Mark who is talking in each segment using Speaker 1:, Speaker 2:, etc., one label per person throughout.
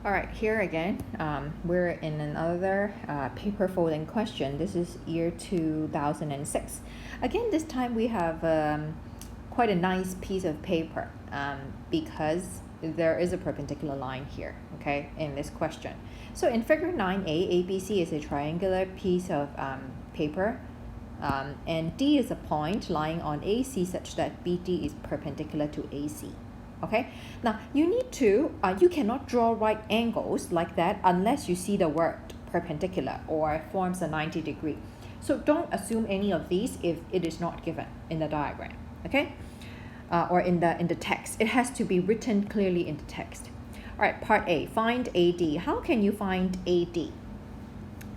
Speaker 1: All right, here again, we're in another paper folding question. This is year 2006. Again, this time we have quite a nice piece of paper because there is a perpendicular line here, okay, in this question. So in figure 9a, ABC is a triangular piece of paper and D is a point lying on AC such that BD is perpendicular to AC. Okay, now you cannot draw right angles like that unless you see the word perpendicular or forms a 90 degree. So don't assume any of these if it is not given in the diagram, okay? Or in the text. It has to be written clearly in the text. All right, part A, find AD. How can you find AD?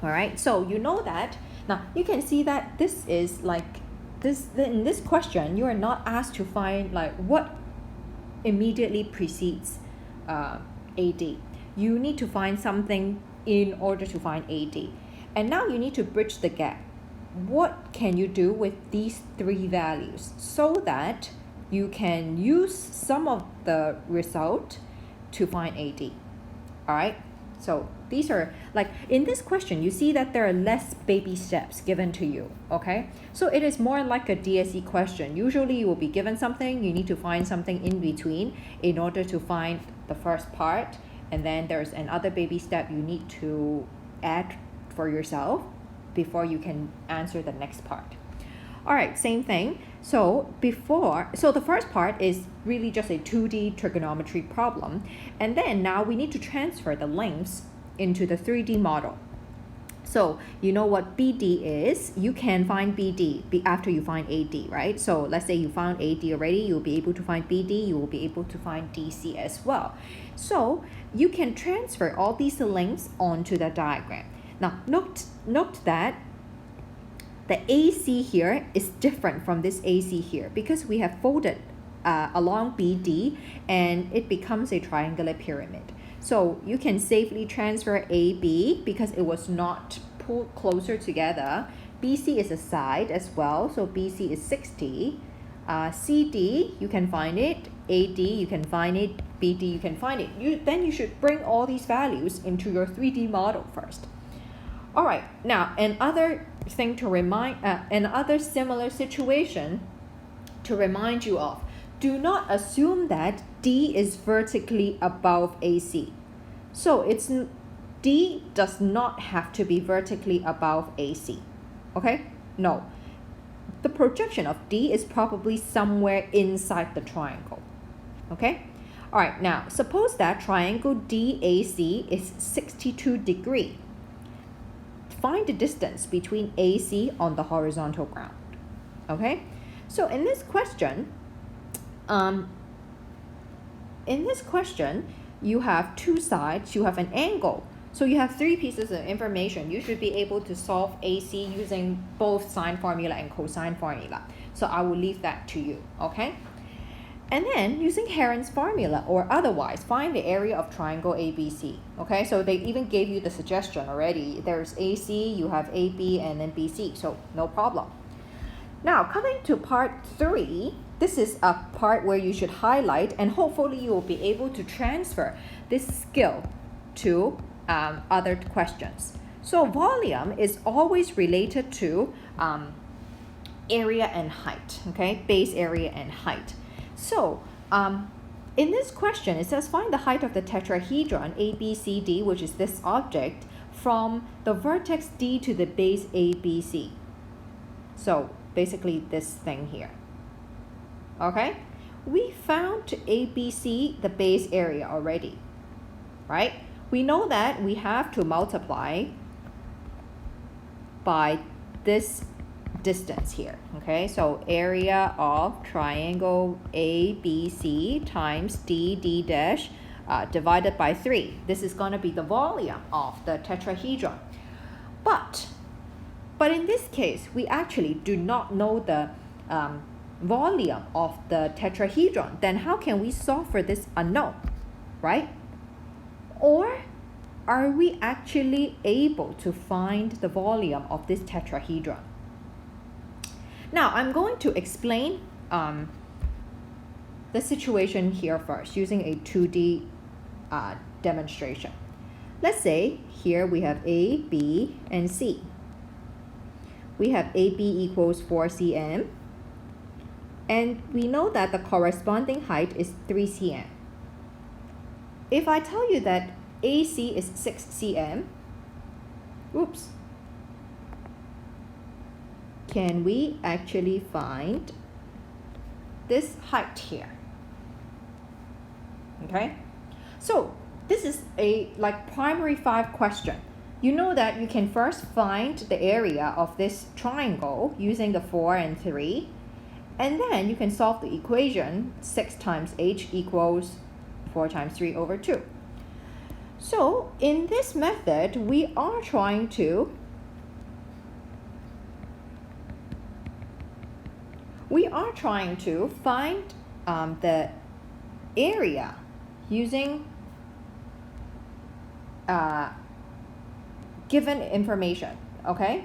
Speaker 1: All right, so you know that. Now you can see that this is like this in this question you are not asked to find like what immediately precedes AD. You need to find something in order to find AD. And now you need to bridge the gap. What can you do with these three values so that you can use some of the result to find AD? All right, so these are like in this question you see that there are less baby steps given to you, okay? So it is more like a DSE question. Usually you will be given something, you need to find something in between in order to find the first part, and then there's another baby step you need to add for yourself before you can answer the next part. All right, same thing. So the first part is really just a 2D trigonometry problem. And then now we need to transfer the lengths into the 3D model. So you know what BD is. You can find BD after you find AD, right? So let's say you found AD already, you'll be able to find BD, you will be able to find DC as well. So you can transfer all these lengths onto the diagram. Now note that the AC here is different from this AC here because we have folded along BD and it becomes a triangular pyramid. So you can safely transfer AB because it was not pulled closer together. BC is a side as well, so BC is 60. CD, you can find it. AD, you can find it. BD, you can find it. Then you should bring all these values into your 3D model first. All right, now another similar situation to remind you of. Do not assume that D is vertically above AC. So D does not have to be vertically above AC. Okay? No. The projection of D is probably somewhere inside the triangle. Okay? All right, now suppose that triangle DAC is 62 degrees. Find the distance between AC on the horizontal ground. Okay? So in this question, you have two sides, you have an angle. So you have three pieces of information. You should be able to solve AC using both sine formula and cosine formula. So I will leave that to you, okay? And then using Heron's formula or otherwise, find the area of triangle ABC. Okay, so they even gave you the suggestion already. There's AC, you have AB, and then BC, so no problem. Now, coming to part 3, this is a part where you should highlight and hopefully you will be able to transfer this skill to other questions. So volume is always related to area and height, okay, base area and height. So in this question, it says find the height of the tetrahedron ABCD, which is this object, from the vertex D to the base ABC. So basically this thing here. Okay? We found ABC, the base area already, right? We know that we have to multiply by this distance here, okay? So area of triangle ABC times D dash divided by 3. This is going to be the volume of the tetrahedron. But in this case, we actually do not know the volume of the tetrahedron. Then how can we solve for this unknown, right? Or are we actually able to find the volume of this tetrahedron? Now, I'm going to explain the situation here first using a 2D demonstration. Let's say here we have A, B, and C. We have AB equals 4 cm, and we know that the corresponding height is 3 cm. If I tell you that AC is 6 cm, oops, can we actually find this height here? Okay, so this is a primary 5 question. You know that you can first find the area of this triangle using the 4 and 3, and then you can solve the equation 6 times h equals 4 times 3 over 2. So in this method, we are trying to find the area using given information, okay,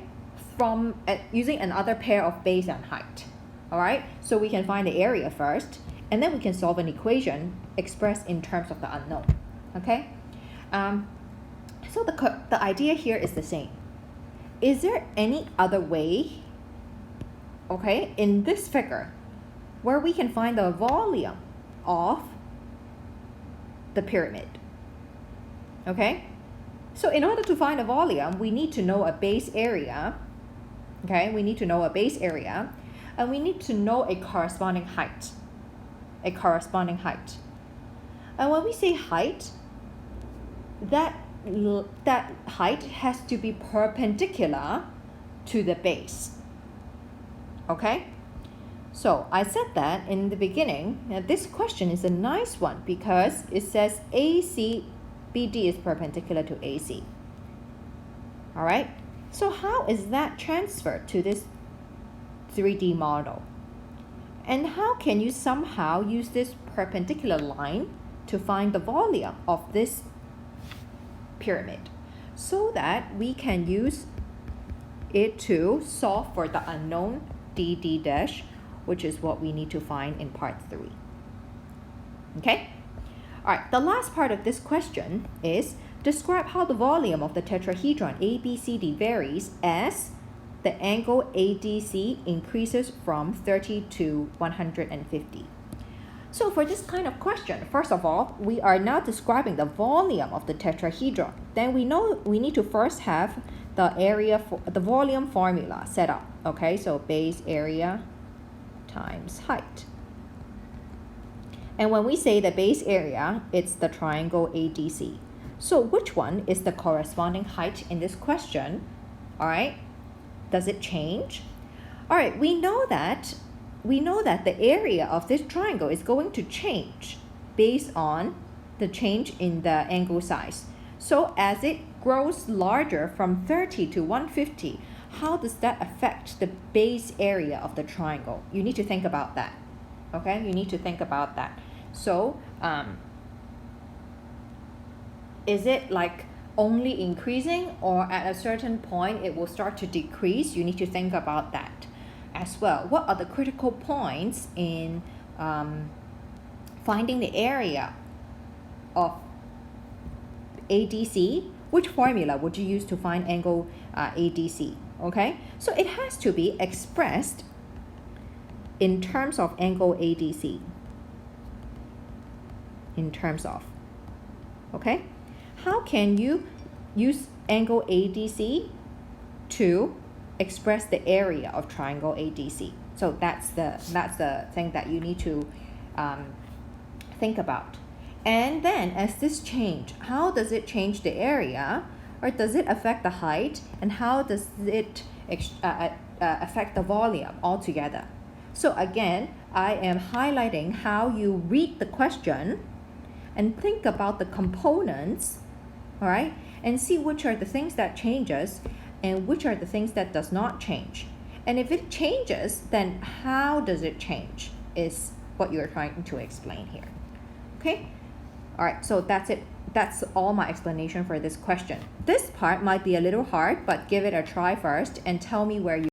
Speaker 1: from using another pair of base and height. All right, so we can find the area first, and then we can solve an equation expressed in terms of the unknown. Okay, so the idea here is the same. Is there any other way, okay, in this figure where we can find the volume of the pyramid? Okay, so in order to find a volume, we need to know a base area. Okay, we need to know a base area, and we need to know a corresponding height. And when we say height, that height has to be perpendicular to the base. Okay, so I said that in the beginning. Now this question is a nice one because it says BD is perpendicular to AC. All right, so how is that transferred to this 3D model? And how can you somehow use this perpendicular line to find the volume of this pyramid so that we can use it to solve for the unknown DD dash, which is what we need to find in part 3. Okay? All right, the last part of this question is describe how the volume of the tetrahedron ABCD varies as the angle ADC increases from 30 to 150. So for this kind of question, first of all, we are now describing the volume of the tetrahedron. Then we know we need to first have the area for the volume formula set up. Okay, so base area times height. And when we say the base area, it's the triangle ADC. So which one is the corresponding height in this question? All right, does it change? All right, we know that the area of this triangle is going to change based on the change in the angle size. So as it grows larger from 30 to 150, how does that affect the base area of the triangle? You need to think about that. Okay, you need to think about that. So is it like only increasing, or at a certain point it will start to decrease? You need to think about that as well. What are the critical points in finding the area of ADC? Which formula would you use to find angle ADC? Okay, so it has to be expressed in terms of angle ADC. In terms of, okay, how can you use angle ADC to express the area of triangle ADC? So that's the thing that you need to think about. And then as this change, how does it change the area, or does it affect the height, and how does it affect the volume altogether? So again, I am highlighting how you read the question and think about the components, all right, and see which are the things that changes and which are the things that does not change. And if it changes, then how does it change is what you're trying to explain here. Okay, all right, so that's it. That's all my explanation for this question. This part might be a little hard, but give it a try first and tell me where you